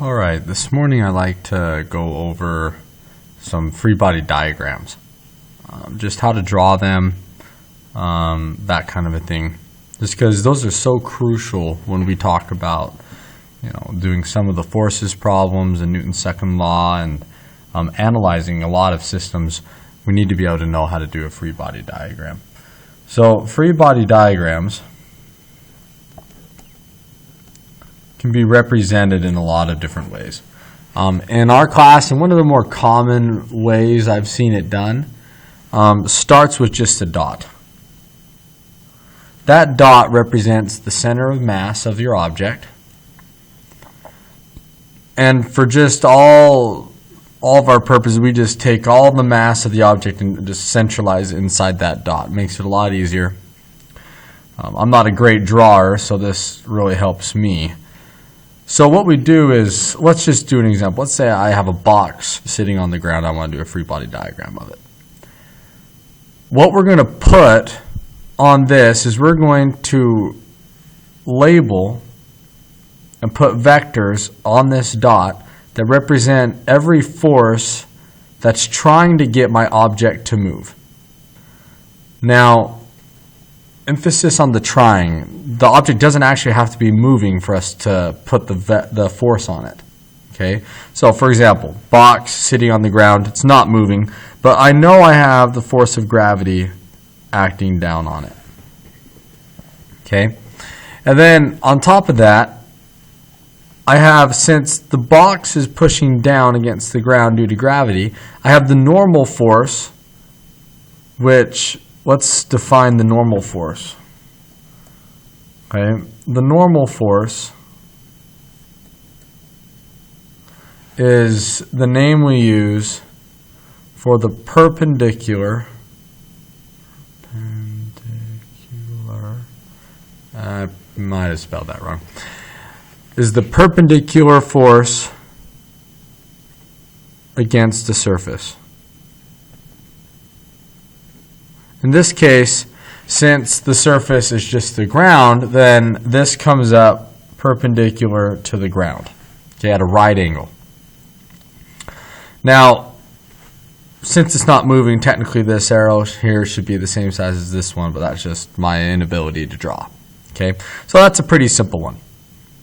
All right, this morning I'd like to go over some free body diagrams, just how to draw them, that kind of a thing. Just because those are so crucial when we talk about, doing some of the forces problems and Newton's second law and analyzing a lot of systems. We need to be able to know how to do a free body diagram. So free body diagrams can be represented in a lot of different ways. In our class, and one of the more common ways I've seen it done, starts with just a dot. That dot represents the center of mass of your object. And for just all of our purposes, we just take all the mass of the object and just centralize it inside that dot. It makes it a lot easier. I'm not a great drawer, so this really helps me. So what we do is, let's just do an example. Let's say I have a box sitting on the ground. I want to do a free body diagram of it. What we're going to put on this is we're going to label and put vectors on this dot that represent every force that's trying to get my object to move. Now, emphasis on the trying. The object doesn't actually have to be moving for us to put the force on it. Okay? So, for example, box sitting on the ground, it's not moving, but I know I have the force of gravity acting down on it. Okay? And then on top of that, I have, since the box is pushing down against the ground due to gravity, I have the normal force, which, let's define the normal force. Okay, the normal force is the name we use for the perpendicular. I might have spelled that wrong. Is the perpendicular force against the surface. In this case, since the surface is just the ground, then this comes up perpendicular to the ground, okay, at a right angle. Now, since it's not moving, technically this arrow here should be the same size as this one, but that's just my inability to draw. Okay, so that's a pretty simple one.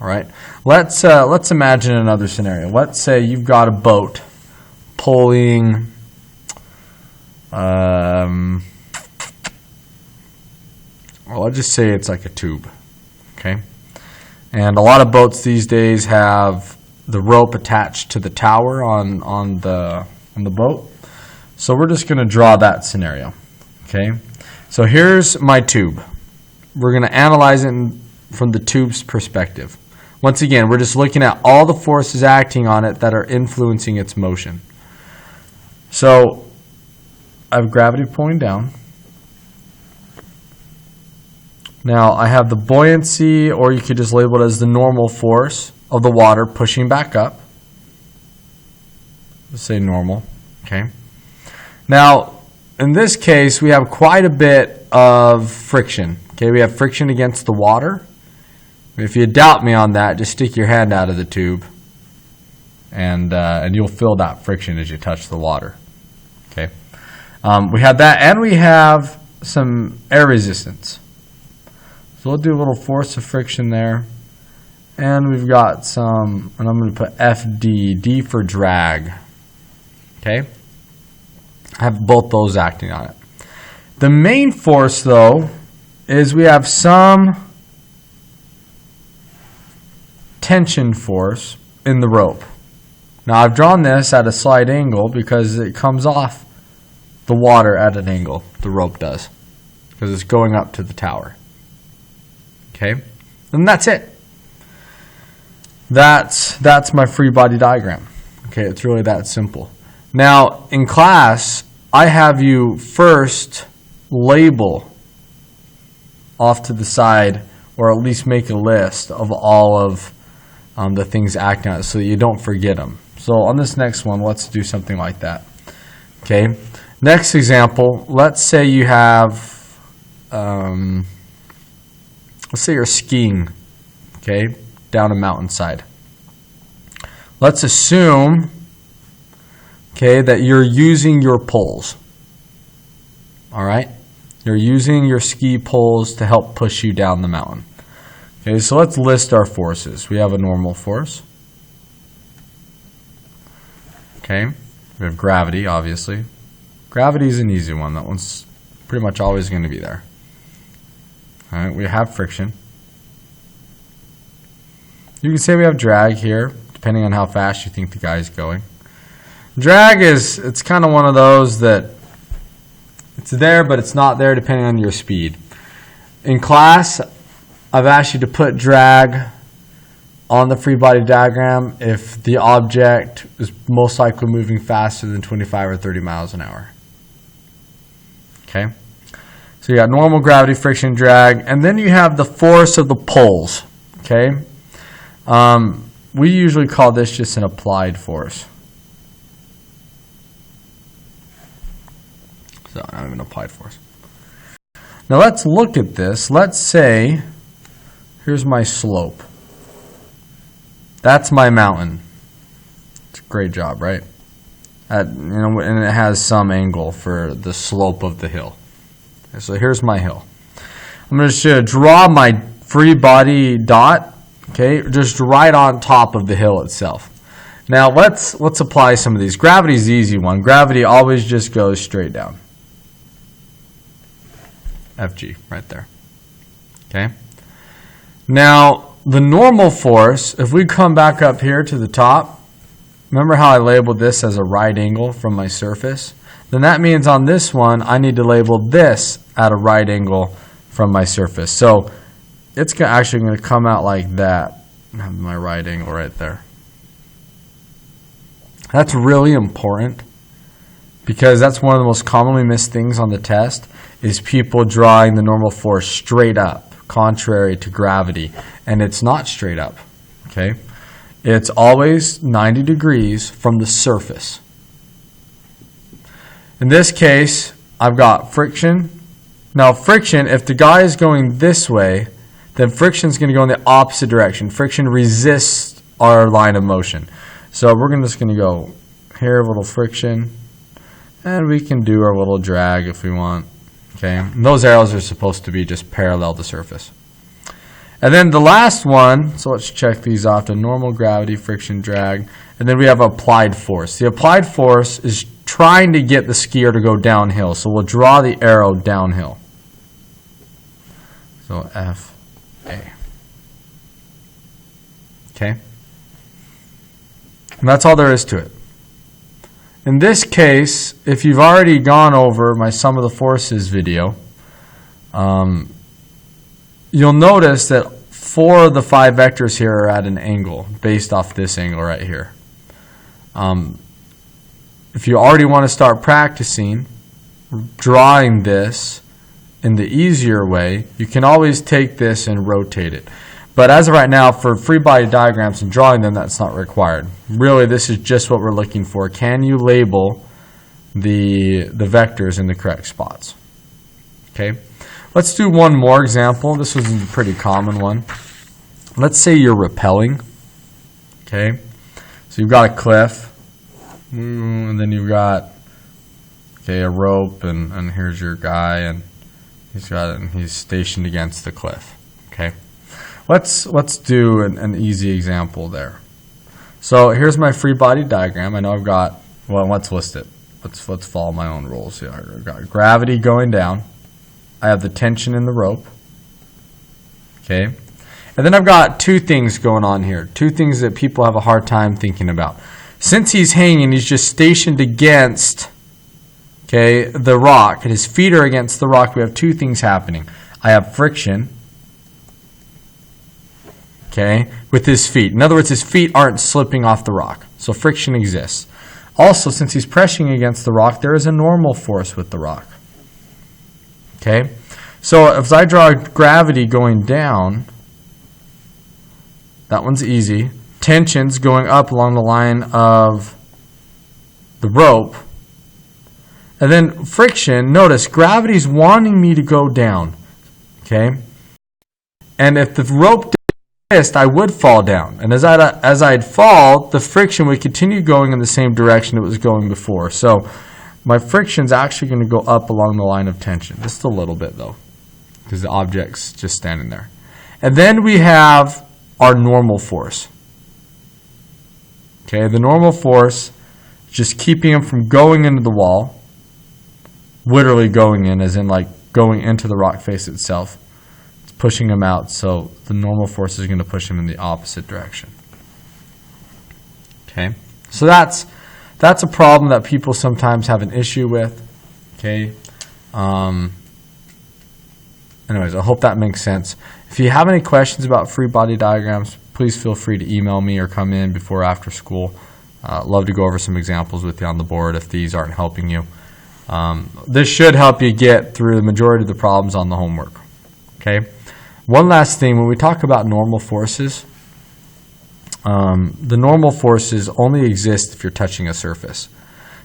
All right, let's imagine another scenario. Let's say you've got a boat pulling well, I'll just say it's like a tube, okay? And a lot of boats these days have the rope attached to the tower on the boat. So we're just going to draw that scenario, okay? So here's my tube. We're going to analyze it from the tube's perspective. Once again, we're just looking at all the forces acting on it that are influencing its motion. So I have gravity pulling down. Now I have the buoyancy, or you could just label it as the normal force of the water pushing back up. Let's say normal, okay? Now, in this case, we have quite a bit of friction. Okay, we have friction against the water. If you doubt me on that, just stick your hand out of the tube, and you'll feel that friction as you touch the water. Okay, we have that, and we have some air resistance. So we'll do a little force of friction there, and we've got some, and I'm going to put FD, D for drag. Okay, I have both those acting on it. The main force, though, is we have some tension force in the rope. Now I've drawn this at a slight angle because it comes off the water at an angle, the rope does, because it's going up to the tower. Okay, and that's it. That's my free body diagram. Okay, it's really that simple. Now in class, I have you first label off to the side, or at least make a list of all of the things acting on it so that you don't forget them. So on this next one, let's do something like that. Okay, next example, let's say you have, let's say you're skiing, okay, down a mountainside. let's assume, okay, that you're using your poles. All right? You're using your ski poles to help push you down the mountain. Okay, so let's list our forces. We have a normal force. Okay, we have gravity, obviously. Gravity is an easy one. That one's pretty much always going to be there. All right, we have friction. You can say we have drag here, depending on how fast you think the guy's going. Drag it's kind of one of those that it's there, but it's not there depending on your speed. In class, I've asked you to put drag on the free body diagram if the object is most likely moving faster than 25 or 30 miles an hour. Okay? So you got normal gravity, friction, drag, and then you have the force of the poles. Okay? We usually call this just an applied force. So not even applied force. Now let's look at this. Let's say, here's my slope. That's my mountain. It's a great job, right? And it has some angle for the slope of the hill. Okay, so here's my hill. I'm going to draw my free body dot, okay, just right on top of the hill itself. Now let's apply some of these. Gravity's the easy one. Gravity always just goes straight down. FG, right there. Okay? Now, the normal force, if we come back up here to the top, remember how I labeled this as a right angle from my surface? Then that means on this one, I need to label this at a right angle from my surface. So it's actually going to come out like that. I have my right angle right there. That's really important because that's one of the most commonly missed things on the test is people drawing the normal force straight up, contrary to gravity. And it's not straight up, okay? It's always 90 degrees from the surface. In this case, I've got friction. Now friction, if the guy is going this way, then friction is going to go in the opposite direction. Friction resists our line of motion. So we're just going to go here, a little friction, and we can do our little drag if we want. Okay, and those arrows are supposed to be just parallel to the surface. And then the last one, so let's check these off, to normal gravity, friction, drag, and then we have applied force. The applied force is trying to get the skier to go downhill, so we'll draw the arrow downhill. So F, A. Okay? And that's all there is to it. In this case, if you've already gone over my sum of the forces video, you'll notice that 4 of the 5 vectors here are at an angle based off this angle right here. If you already want to start practicing drawing this in the easier way, you can always take this and rotate it. But as of right now, for free body diagrams and drawing them, that's not required. Really, this is just what we're looking for. Can you label the vectors in the correct spots? Okay. Let's do one more example. This was a pretty common one. Let's say you're rappelling. Okay. So you've got a cliff, and then you've got a rope, and here's your guy, and he's stationed against the cliff. Okay. Let's do an easy example there. So here's my free body diagram. I know I've got, well, let's list it. Let's follow my own rules here. I've got gravity going down. I have the tension in the rope. Okay. And then I've got 2 things going on here. 2 things that people have a hard time thinking about. Since he's hanging, he's just stationed against, the rock, and his feet are against the rock. We have 2 things happening. I have friction, with his feet. In other words, his feet aren't slipping off the rock. So friction exists. Also, since he's pressing against the rock, there is a normal force with the rock. Okay? So if I draw gravity going down, that one's easy. Tension's going up along the line of the rope. And then friction, notice gravity's wanting me to go down. Okay? And if the rope I would fall down. And as I'd fall, the friction would continue going in the same direction it was going before. So my friction's actually going to go up along the line of tension. Just a little bit, though, because the object's just standing there. And then we have our normal force. Okay, the normal force is just keeping them from going into the wall. Literally going in, as in like going into the rock face itself. It's pushing them out, so the normal force is going to push them in the opposite direction. Okay, so that's a problem that people sometimes have an issue with. Okay. Anyways, I hope that makes sense. If you have any questions about free body diagrams, please feel free to email me or come in before or after school. Love to go over some examples with you on the board if these aren't helping you. This should help you get through the majority of the problems on the homework. Okay. One last thing, when we talk about normal forces, the normal forces only exist if you're touching a surface.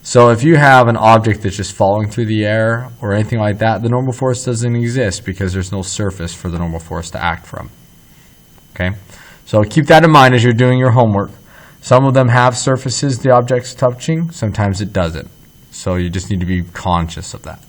So if you have an object that's just falling through the air or anything like that, the normal force doesn't exist because there's no surface for the normal force to act from. Okay? So keep that in mind as you're doing your homework. Some of them have surfaces the object's touching, sometimes it doesn't. So you just need to be conscious of that.